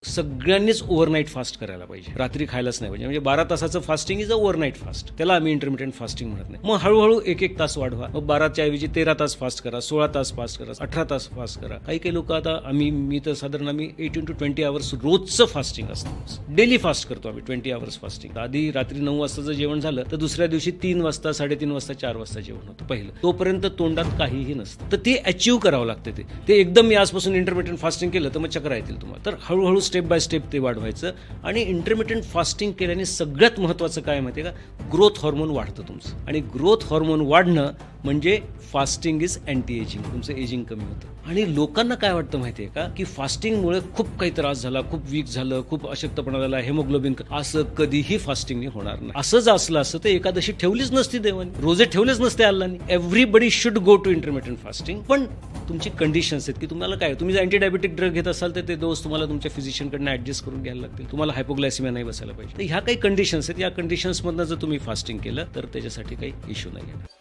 सगळ्यांनीच overnight fast करायला पाहिजे. रात्री खायलाच नाही पाहिजे. म्हणजे 12 तासाचं fasting is a overnight fast. त्याला आम्ही इंटरमिटेंट फास्टिंग म्हणत नाही. मग हळूहळू एक तास वाढवा. मग 12च्या ऐवजी 13 तास फास्ट करा, 16 तास फास्ट करा, 18 तास फास्ट करा. काही लोक आता मी तर साधारण आम्ही 18 to 20 आवर्स रोजचं फास्टिंग असतं. डेली फास्ट करतो आम्ही 20 आवर्स फास्टिंग. आधी रात्री 9 वाजता जर जेवण झालं तर दुसऱ्या दिवशी 3 वाजता, 3:30 वाजता, 4 वाजता जेवण होतं पहिलं. तोपर्यंत तोंडात काहीही नसतं. तर ते अचीव्ह करावं लागतं. ते एकदम मी आजपासून इंटरमिटेंट फास्टिंग केलं तर मग चक्र येतील तुम्हाला. तर हळूहळू स्टेप बाय स्टेप ते वाढवायचं. आणि इंटरमिटेंट फास्टिंग केल्याने सगळ्यात महत्त्वाचं काय माहिती आहे का, ग्रोथ हॉर्मोन वाढतं तुमचं. आणि ग्रोथ हॉर्मोन वाढणं म्हणजे फास्टिंग इज अँटी एजिंग. तुमचं एजिंग कमी होतं. आणि लोकांना काय वाटतं माहिती आहे का, की फास्टिंगमुळे खूप काही त्रास झाला, खूप वीक झालं, खूप अशक्तपणा झाला, हेमोग्लोबिन. असं कधीही फास्टिंगने होणार नाही. असं जर असलं असतं तर एकादशी ठेवलीच नसती देवानी, रोजे ठेवलेच नसते अल्लानी. Everybody should go to intermittent fasting. पण तुमची कंडिशन्स आहेत की तुम्हाला काय, तुम्ही जर अँटीडायबेटिक ड्रग घेत असाल तर ते डोस तुम्हाला तुमच्या फिजिशियनकडनं ऍडजस्ट करून घ्यायला लागतील. तुम्हाला हायपोग्लायसिमिया नाही बसायला पाहिजे. तर ह्या काही कंडिशन्स आहेत. या कंडिशन्समधनं जर तुम्ही फास्टिंग केलं तर त्याच्यासाठी काही इश्यू नाही आहे.